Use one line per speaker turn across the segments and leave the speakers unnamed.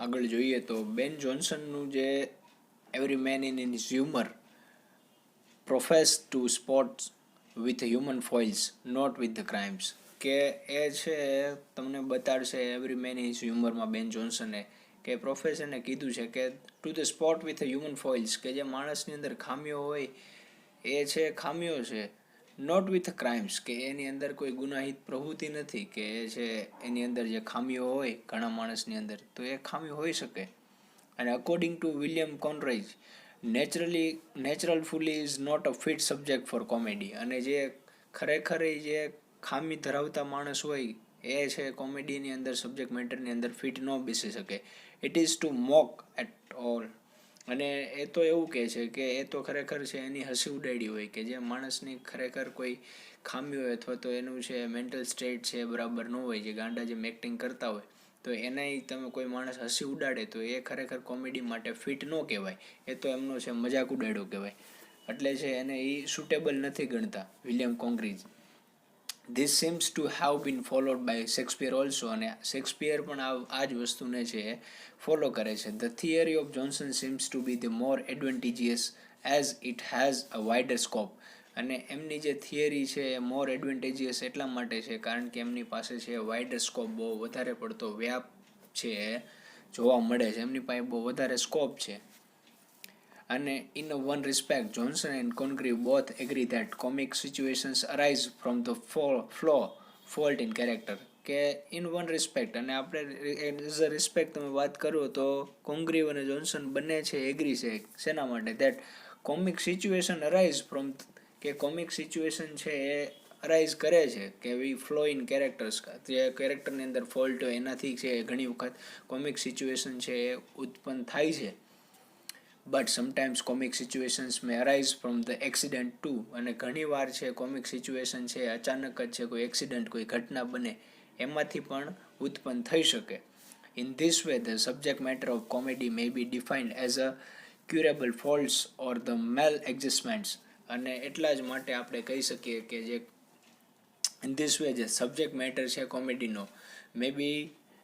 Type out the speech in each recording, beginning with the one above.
આગળ જોઈએ તો બેન જોન્સનનું જે every man in his humour profess to sport with human follies not with the crimes, કે એ છે તમને બતાડશે એવરી મેન ઇન હિઝ હ્યુમરમાં બેન જોન્સને કે પ્રોફેસરને કીધું છે કે to the sport with human follies, કે જે માણસની અંદર ખામીઓ હોય એ છે ખામીઓ છે, નોટ વિથ ક્રાઇમ્સ, કે એની અંદર કોઈ ગુનાહિત પ્રવૃત્તિ નથી, કે એ છે એની અંદર જે ખામીઓ હોય ઘણા માણસની અંદર તો એ ખામી હોઈ શકે. અને according to William Congreve natural folly is not a fit subject for comedy, અને જે ખરેખર જે ખામી ધરાવતા માણસ હોય એ છે કોમેડીની અંદર સબ્જેક્ટ મેટરની અંદર ફિટ ન બેસી શકે. It is to mock at all, અને એ તો એવું કહે છે કે એ તો ખરેખર છે એની હસી ઉડાડી હોય, કે જે માણસની ખરેખર કોઈ ખામી હોય અથવા તો એનું છે મેન્ટલ સ્ટેટ છે બરાબર ન હોય, જે ગાંડા જેમ એક્ટિંગ કરતા હોય તો એનાય તમે કોઈ માણસ હસી ઉડાડે તો એ ખરેખર કોમેડી માટે ફિટ ન કહેવાય, એ તો એમનો છે મજાક ઉડાડ્યો કહેવાય. એટલે છે એને એ સુટેબલ નથી ગણતા William Congreve. This seems to have been followed by Shakespeare also, અને શેક્સપિયર પણ આ જ વસ્તુને છે ફોલો કરે છે. The theory of Jonson seems to be the more advantageous as it has a wider scope, અને એમની જે થિયરી છે એ મોર એડવાન્ટેજિયસ એટલા માટે છે કારણ કે એમની પાસે છે વાઇડર સ્કોપ, બહુ વધારે પડતો વ્યાપ છે જોવા મળે છે, એમની પાસે બહુ વધારે સ્કોપ છે. અને in one respect, Johnson and Congreve both agree that comic situations arise from the fault in character. કે in one respect, અને આપણે એઝ અ રિસ્પેક્ટ તમે વાત કરો તો કોંગ્રીવ અને જોન્સન બંને છે એગ્રી છે શેના માટે, that comic situation arise from, કે કોમિક સિચ્યુએશન છે એ અરાઇઝ કરે છે કે ફ્લો ઇન કેરેક્ટર્સ, જે કેરેક્ટરની અંદર ફોલ્ટ હોય એનાથી છે ઘણી વખત કોમિક સિચ્યુએશન છે એ ઉત્પન્ન થાય છે. But sometimes comic situations may arise from the accident too, અને ઘણી વાર છે કોમિક સિચ્યુએશન છે અચાનક જ છે કોઈ એક્સિડન્ટ કોઈ ઘટના બને એમાંથી પણ ઉત્પન્ન થઈ શકે. In this way the subject matter of comedy may be defined as a curable faults or the maladjustments, અને એટલા જ માટે આપણે કહી શકીએ કે જે ઇન ધીસ વે જે સબ્જેક્ટ મેટર છે કોમેડીનો may be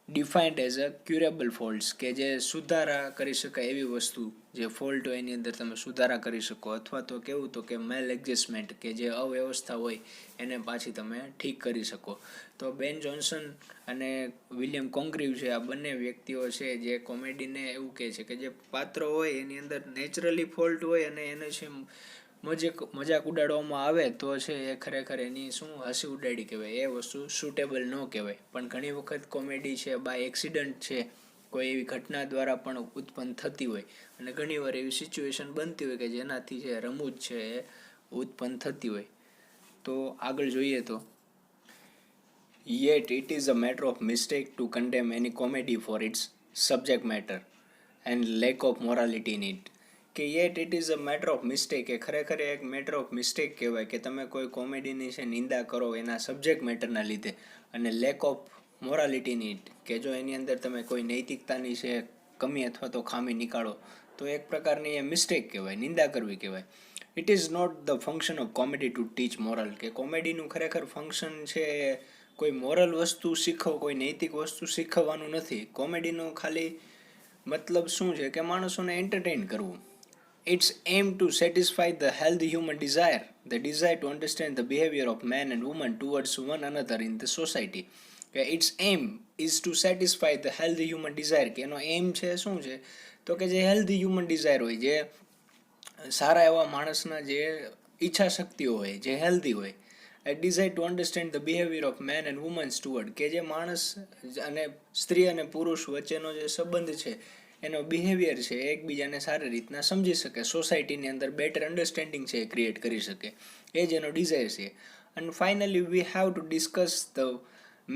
defined as a curable faults, કે જે સુધારા કરી શકાય એવી વસ્તુ, જે ફોલ્ટ હોય એની અંદર તમે સુધારા કરી શકો, અથવા તો કેવું તો કે મેલ એડજસ્ટમેન્ટ, કે જે અવ્યવસ્થા હોય એને પાછી તમે ઠીક કરી શકો. તો બેન જોન્સન અને વિલિયમ કોંગ્રીવ છે આ બંને વ્યક્તિઓ છે જે કોમેડીને એવું કહે છે કે જે પાત્રો હોય એની અંદર નેચરલી ફોલ્ટ હોય અને એને છે મજાક ઉડાડવામાં આવે તો છે એ ખરેખર એની શું હસી ઉડાડી કહેવાય, એ વસ્તુ સુટેબલ ન કહેવાય. પણ ઘણી વખત કોમેડી છે બાય એક્સિડન્ટ છે કોઈ એવી ઘટના દ્વારા પણ ઉત્પન્ન થતી હોય, અને ઘણીવાર એવી સિચ્યુએશન બનતી હોય કે જેનાથી છે રમૂજ છે એ ઉત્પન્ન થતી હોય. તો આગળ જોઈએ તો Yet it is a matter of mistake to condemn any comedy for its subject matter and lack of morality in it. કે yet it is a matter of mistake, કે ખરેખર એક મેટર ઓફ મિસ્ટેક કહેવાય કે તમે કોઈ કોમેડીની છે નિંદા કરો એના સબ્જેક્ટ મેટરના લીધે, અને lack of morality in it, કે જો એની અંદર તમે કોઈ નૈતિકતાની છે કમી અથવા તો ખામી નીકાળો તો એક પ્રકારની એ મિસ્ટેક કહેવાય, નિંદા કરવી કહેવાય. It is not the function of comedy to teach moral, કે કોમેડીનું ખરેખર ફંક્શન છે કોઈ મોરલ વસ્તુ શીખવ, કોઈ નૈતિક વસ્તુ શીખવવાનું નથી. કોમેડીનું ખાલી મતલબ શું છે કે માણસોને એન્ટરટેઇન કરવું. Its aim to satisfy the healthy human desire, the desire to understand the behaviour of men and women towards one another in the society. કે its aim is to satisfy the healthy human desire, કે એનો એમ છે શું છે તો કે જે healthy human Dzire હોય, જે સારા એવા માણસના જે ઈચ્છા શક્તિઓ હોય જે હેલ્ધી હોય, એ desire to understand the behaviour of men and womens toward, કે જે માણસ અને સ્ત્રી અને પુરુષ વચ્ચેનો જે સંબંધ છે એનો બિહેવિયર છે એકબીજાને સારી રીતના સમજી શકે, સોસાયટીની અંદર બેટર અન્ડરસ્ટેન્ડિંગ છે એ ક્રિએટ કરી શકે, એ જ એનો ડિઝાયર છે. અને finally we have to discuss the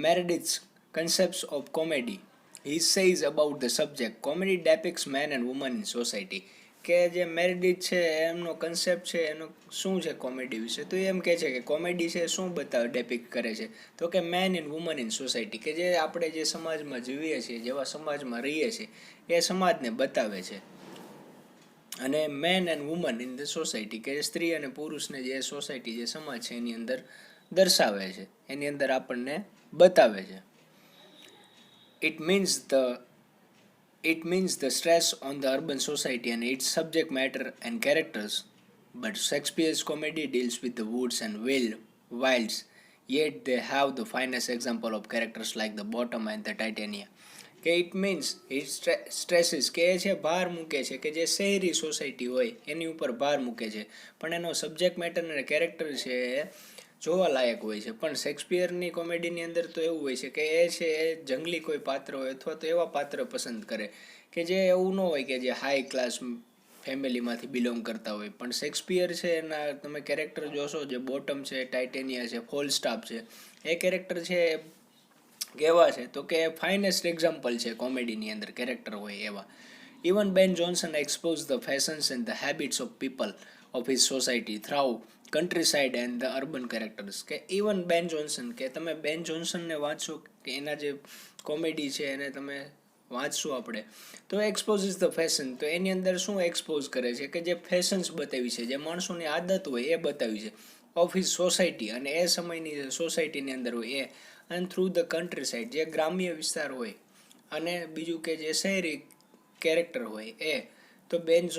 Meredith's concepts of comedy. He says about the subject, comedy depicts man and woman in society. કે જે મેરેડિથ છે એમનો કન્સેપ્ટ છે એનો શું છે કોમેડી વિશે, તો એમ કહે છે કે કોમેડી છે શું બતાવે ડેપિક્ટ કરે છે તો કે man in woman in society, કે જે આપણે જે સમાજમાં જીવીએ છીએ, જેવા સમાજમાં રહીએ છીએ એ સમાજને બતાવે છે. અને man and woman in the society, કે સ્ત્રી અને પુરુષને જે સોસાયટી જે સમાજ છે એની અંદર દર્શાવે છે, એની અંદર આપણને બતાવે છે. It means the It means the stress on the urban society and its subject matter and characters. But Shakespeare's comedy deals with the woods and wilds, yet they have the finest example of characters like the bottom and the Titania. કે it means it stresses કે છે ભાર મૂકે છે કે જે શહેરી society હોય એની ઉપર ભાર મૂકે છે, પણ એનો સબ્જેક્ટ મેટર અને કેરેક્ટર છે એ જોવા લાયક હોય છે. પણ શેક્સપિયરની કોમેડીની અંદર તો એવું હોય છે કે એ છે એ જંગલી કોઈ પાત્ર હોય અથવા તો એવા પાત્ર પસંદ કરે કે જે એવું ન હોય કે જે હાઈ ક્લાસ ફેમિલીમાંથી બિલોંગ કરતા હોય. પણ શેક્સપિયર છે એના તમે કેરેક્ટર જોશો, જે બોટમ છે, ટાઇટેનિયા છે, ફોલસ્ટાફ છે, એ કેરેક્ટર છે કેવા છે તો કે ફાઇનેસ્ટ એક્ઝામ્પલ છે કોમેડીની અંદર કેરેક્ટર હોય એવા. Even Ben Jonson expose the fashions and the habits of people of his society through countryside and the urban characters. કે ઇવન બેન જોન્સન, કે તમે બેન જોન્સનને વાંચશો કે એના જે કોમેડી છે એને તમે વાંચશું આપણે તો એક્સપોઝ ઇઝ ધ ફેશન. તો એની અંદર શું એક્સપોઝ કરે છે કે જે ફેશન્સ બતાવી છે, જે માણસોની આદત હોય એ બતાવી છે ઓફ હિઝ સોસાયટી, અને એ સમયની સોસાયટીની અંદર હોય એ. And through the countryside, જે ગ્રામ્ય વિસ્તાર હોય, અને બીજું કે જે શહેરી કેરેક્ટર હોય એ. તો બેન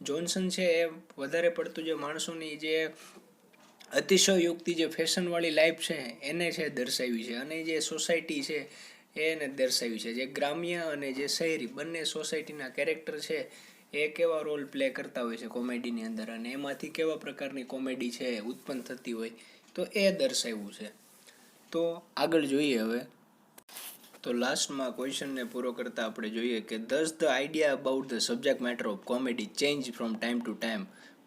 જોન્સન છે એ વધારે પડતું જે માણસોની જે અતિશયોક્તિ જે ફેશનવાળી લાઈફ છે એને છે દર્શાવી છે, અને જે સોસાયટી છે એને દર્શાવી છે. જે ગ્રામ્ય અને જે શહેરી બંને સોસાયટીના કેરેક્ટર છે એ કેવા રોલ પ્લે કરતા હોય છે કોમેડીની અંદર, અને એમાંથી કેવા પ્રકારની કોમેડી છે ઉત્પન્ન થતી હોય, તો એ દર્શાવ્યું છે. તો આગળ જોઈએ હવે. તો લાસ્ટમાં ક્વેશ્ચનને પૂરો કરતાં આપણે જોઈએ કે thus the idea about the subject matter of comedy change from time to time,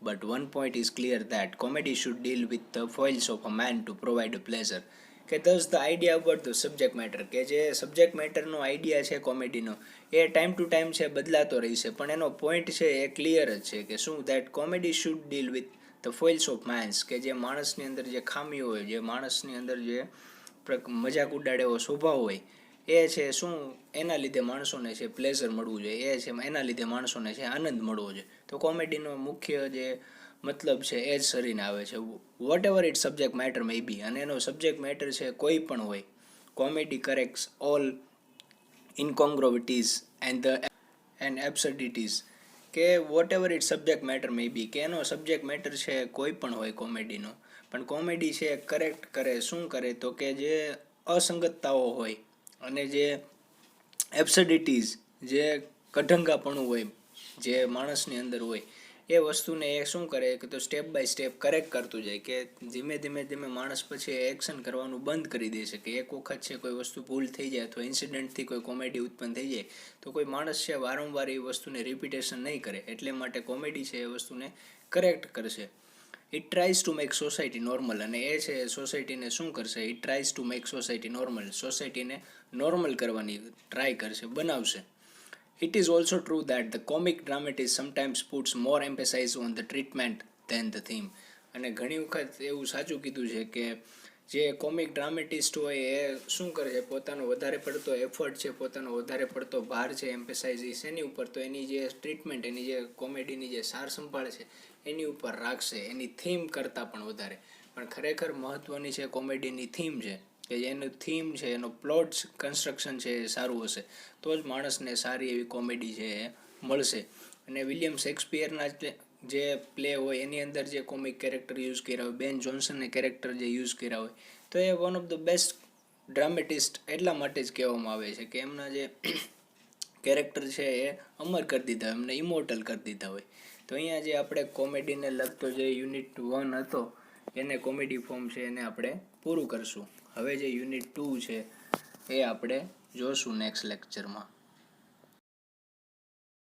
but one point is clear that comedy should deal with the foibles of a man to provide a pleasure. કે thus the idea about the subject matter, કે જે subject મેટરનો idea છે કોમેડીનો એ time to time છે બદલાતો રહેશે, પણ એનો પોઈન્ટ છે એ ક્લિયર જ છે કે શું that comedy should deal with the foibles of mens, કે જે માણસની અંદર જે ખામીઓ હોય, જે માણસની અંદર જે મજાક ઉડાડે એવો સ્વભાવ હોય એ છે શું એના લીધે માણસોને છે પ્લેઝર મળવું જોઈએ, એ છે એના લીધે માણસોને છે આનંદ મળવો જોઈએ. તો કોમેડીનો મુખ્ય જે મતલબ છે એ જ સરીને આવે છે. Whatever it subject matter may be, અને એનો સબ્જેક્ટ મેટર છે કોઈ પણ હોય, comedy corrects all incongruities and absurdities. કે whatever it subject matter may be, કે એનો સબ્જેક્ટ મેટર છે કોઈ પણ હોય કોમેડીનો, પણ કોમેડી છે કરેક્ટ કરે શું કરે તો કે જે અસંગતતાઓ હોય અને જે એબ્સર્ડિટીઝ, જે કઢંગાપણું હોય જે માણસની અંદર હોય એ વસ્તુને એ શું કરે કે તો સ્ટેપ બાય સ્ટેપ કરેક્ટ કરતું જાય, કે ધીમે ધીમે ધીમે માણસ પછી એક્શન કરવાનું બંધ કરી દે છે. કે એક વખત છે કોઈ વસ્તુ ભૂલ થઈ જાય અથવા ઇન્સિડન્ટથી કોઈ કોમેડી ઉત્પન્ન થઈ જાય તો કોઈ માણસ છે વારંવાર એ વસ્તુને રિપીટેશન નહીં કરે, એટલે માટે કોમેડી છે એ વસ્તુને કરેક્ટ કરશે. It tries to make society normal, અને એ છે સોસાયટીને શું કરશે, it tries to make society normal, સોસાયટીને નોર્મલ કરવાની ટ્રાય કરશે, બનાવશે. It is also true that the comic dramatist sometimes puts more emphasise on the treatment then the theme. અને ઘણી વખત એવું સાચું કીધું છે કે જે કોમિક ડ્રામેટિસ્ટ હોય એ શું કરે છે, પોતાનો વધારે પડતો એફર્ટ છે, પોતાનો વધારે પડતો ભાર છે એમ્ફેસાઇઝ એની ઉપર, તો એની જે ટ્રીટમેન્ટ, એની જે કોમેડીની જે સાર સંભાળ છે એની ઉપર રાખશે, એની થીમ કરતાં પણ વધારે. પણ ખરેખર મહત્ત્વની છે કોમેડીની થીમ છે, કે એનું થીમ છે, એનો પ્લોટ કન્સ્ટ્રક્શન છે એ સારું હશે તો જ માણસને સારી એવી કોમેડી છે એ મળશે. અને વિલિયમ શેક્સપિયરના જે પ્લે હોય એની અંદર જે કોમિક કેરેક્ટર યુઝ કર્યા હોય, બેન જોન્સનને કેરેક્ટર જે યુઝ કર્યા હોય, તો એ વન ઓફ ધ બેસ્ટ ડ્રામેટિસ્ટ એટલા માટે જ કહેવામાં આવે છે કે એમના જે કેરેક્ટર છે એ અમર કરી દીધા હોય, એમને ઇમોર્ટલ કરી દીધા હોય. તો અહીંયા જે આપણે કોમેડીને લગતો જે યુનિટ 1 હતો એને કોમેડી ફોર્મ છે એને આપણે પૂરું કરશું. હવે જે યુનિટ 2 છે એ આપણે જોશું નેક્સ્ટ લેક્ચરમાં.